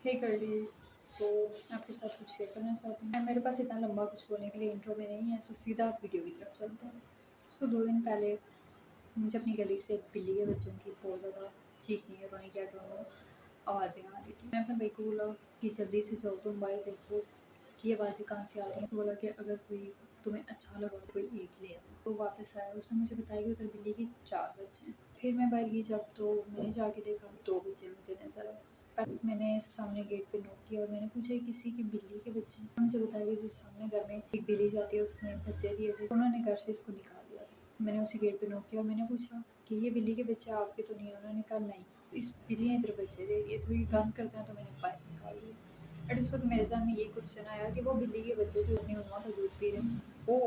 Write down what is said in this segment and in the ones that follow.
हे girls, तो मैं आपके साथ कुछ शेयर करना चाहती हूँ। मेरे पास इतना लंबा कुछ बोलने के लिए इंट्रो में नहीं है, तो सीधा वीडियो की तरफ चलते हैं। 2 दिन पहले मुझे अपनी गली से बिल्ली के बच्चों की बहुत ज़्यादा चीखने या रोने की आवाज़ें आ रही थी। मैं अपने भाई को बोला कि जल्दी से जाओ, तुम बाहर देखो कि ये आवाज़ें कहाँ से आ रही हैं। तो बोला कि अगर कोई तुम्हें अच्छा लगा तो कोई एक ले आओ। तो वापस आया, उसने मुझे बताया कि उधर बिल्ली के 4 बच्चे हैं। फिर मैं बाहर गई जब, तो मैंने जाके देखा 2 बच्चे मुझे नजर आए। मैंने सामने गेट पे नॉक किया और मैंने पूछा किसी की बिल्ली के बच्चे हैं। मुझे बताया कि जो सामने घर में एक बिल्ली जाती है उसने बच्चे दिए थे, उन्होंने घर से इसको निकाल दिया था। मैंने उसी गेट पे नॉक किया और मैंने पूछा कि ये बिल्ली के बच्चे आपके तो नहीं है। उन्होंने कहा नहीं, इस बिल्ली ने इधर बच्चे दे दिए, तो ये गंद करते हैं, तो मैंने बाहर निकाल दिया। एट उस वक्त मेरे सामने ये क्वेश्चन आया कि वो बिल्ली के बच्चे जो अपनी मम्मा का दूध पी रहे हैं, वो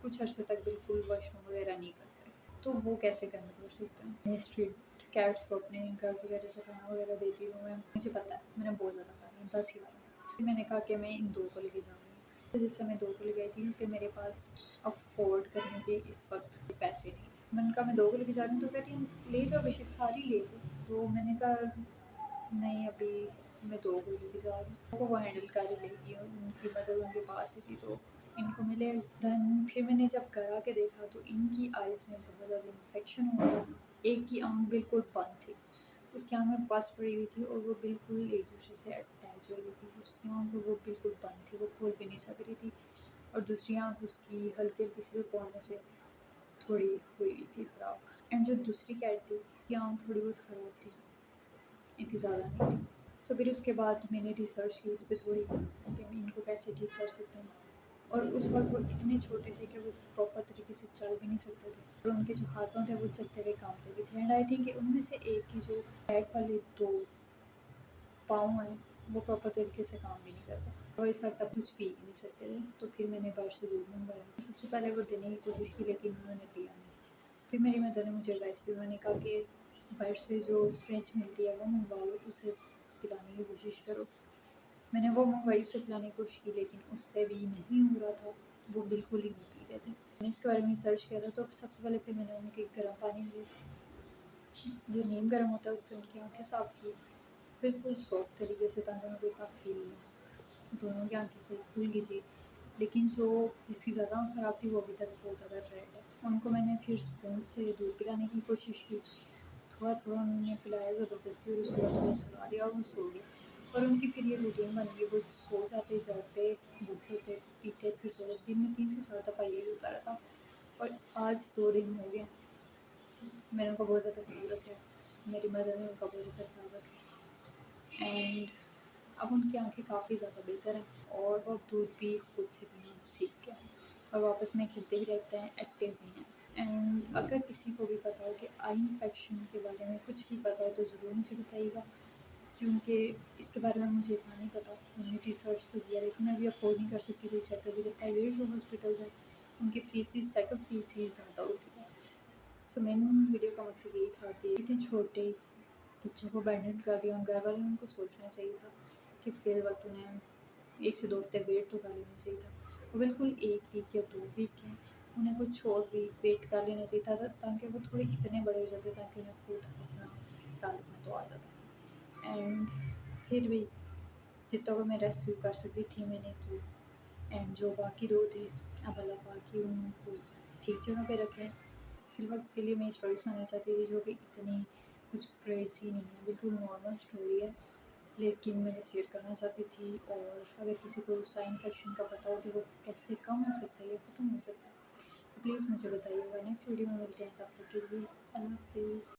कुछ अर्से तक बिल्कुल वॉशरूम वगैरह नहीं करते, तो वो कैसे गंद कर सकते हैं। स्ट्रीट कैट्स को अपने घर वगैरह से खाना वगैरह देती हूँ मैं, मुझे पता है, मैंने बहुत ज़्यादा खाया है, 10 ही बार। फिर मैंने कहा कि मैं इन 2 को लेके जाऊँगी। तो जिससे मैं 2 को ले गई थी क्योंकि मेरे पास अफोर्ड करने के इस वक्त पैसे नहीं थे। मैंने कहा मैं 2 को लेके जा रही हूँ, तो कहती है ले जाओ बेशक, सारी ले जाओ। तो मैंने कहा नहीं, अभी मैं 2 को लेके जा रही हूँ, वो हैंडल कर ही लेगी और उनकी मदर उनके पास ही थी, तो इनको मिले। देन फिर मैंने जब घर आके देखा तो इनकी आइज़ में बहुत ज़्यादा इन्फेक्शन हुआ था। एक की आँख बिल्कुल बंद थी, उसकी आँख में पस पड़ी हुई थी और वो बिल्कुल एक दूसरे से अटैच हो गई थी। उसकी आँख वो बिल्कुल बंद थी, वो खोल भी नहीं सक रही थी। और दूसरी आँख उसकी हल्की हल्की सी पौने से थोड़ी हुई थी ख़राब। एंड जो दूसरी कैट थी उसकी आँख थोड़ी बहुत ख़राब थी, इतनी ज़्यादा नहीं थी। सो फिर उसके बाद मैंने रिसर्च की इस पर थोड़ी कि हम इनको कैसे ठीक कर सकते हैं। और उस वक्त वो इतने छोटे थे कि वो प्रॉपर तरीके से चल भी नहीं सकते थे, और उनके जो हाथों थे वो चलते हुए कामते भी थे। एंड आई थिंक उनमें से एक की जो बैक वाले 2 पाँव हैं वो प्रॉपर तरीके से काम भी नहीं करते, और इस वक्त कुछ पी भी नहीं सकते थे। तो फिर मैंने बाहर से दूध मंगवाया। सबसे पहले वो देने की कोशिश की, लेकिन उन्होंने पिया नहीं। फिर मेरी मदर ने मुझे एडवाइस दी, उन्होंने कहा कि बाहर से जो स्ट्रेच मिलती है वो मंगवा लो, उसे पिलाने की कोशिश करो। मैंने वो मंगवाई, उसे पिलाने की कोशिश की, लेकिन उससे भी नहीं हो रहा था, वो बिल्कुल ही नहीं पी रहे थे। मैंने इसके बारे में सर्च किया था, तो सबसे पहले फिर मैंने उनके गर्म पानी से, जो नीम गर्म होता है, उससे उनकी आँखें साफ की, बिल्कुल सॉफ्ट तरीके से, ताकि उनको इतना फील नहीं। दोनों की आँखें सही खुल गई थी, लेकिन जो जिसकी ज़्यादा आँख ख़राब थी वो अभी तक बहुत ज़्यादा रेड है। उनको मैंने फिर स्पून से दूध पिलाने की कोशिश की, थोड़ा थोड़ा उन्होंने पिलाया ज़बरदस्ती, और उसके बाद मैंने सुला दिया और वो सो गए। और उनकी फिर ये रूटीन बन गई, वो सो जाते जागते, भूखे होते पीते, फिर सो जाते। दिन में 3 से 4 दफ़ा यही होता रहता। और आज 2 दिन हो गए, मैंने उनका बहुत ज़्यादा ख्याल रखा, मेरी मदर ने उनका बहुत ज़्यादा ख्याल रखा। एंड अब उनकी आँखें काफ़ी ज़्यादा बेहतर हैं, और वो दूध भी खुद से पीना सीख गए हैं, और वापस में खेलते भी रहते हैं, एक्टिव भी हैं। एंड अगर किसी को भी पता हो कि आई इन्फेक्शन के बारे में कुछ भी पता है तो ज़रूर मुझे बताइएगा, क्योंकि इसके बारे में मुझे इतना नहीं पता। मैंने रिसर्च तो किया, लेकिन मैं अभी अफोर्ड नहीं कर सकती कोई चेकअप। इधर प्राइवेट जो हॉस्पिटल्स हैं उनकी फीसिस, चेकअप फीसिस ज़्यादा होती है। सो मेन वीडियो का मकसद यही था कि इतने छोटे बच्चों को अबैंडन कर दिया, घर वालों ने उनको सोचना चाहिए था कि फिर वक्त उन्हें 1 से 2 हफ्ते वेट तो कर लेना चाहिए था। वो बिल्कुल 1 वीक या 2 वीक के, उन्हें कुछ और वीक वेट कर लेना चाहिए था, ताकि वो थोड़े इतने बड़े हो जाते, ताकि उन्हें खुद अपना ख्याल रखना तो आ जाता। एंड फिर भी जितना को मैं रेस्क्यू कर सकती थी मैंने की। एंड जो बाकी 2 थे, अब अल्लाह पाक ही उनको ठीक जगह पे रखें। फिलहाल के लिए मैं स्टोरी सुनाना चाहती थी, जो कि इतनी कुछ क्रेज़ी नहीं है, बिल्कुल नॉर्मल स्टोरी है, लेकिन मैंने शेयर करना चाहती थी। और अगर किसी को साइन इन्फेक्शन का पता हो कि वो कैसे कम हो सकता है या ख़त्म हो सकता है, तो प्लीज़ मुझे बताइएगा। नेक्स्ट वीडियो में मिलते हैं, तब तक के लिए अल्लाह हाफ़िज़।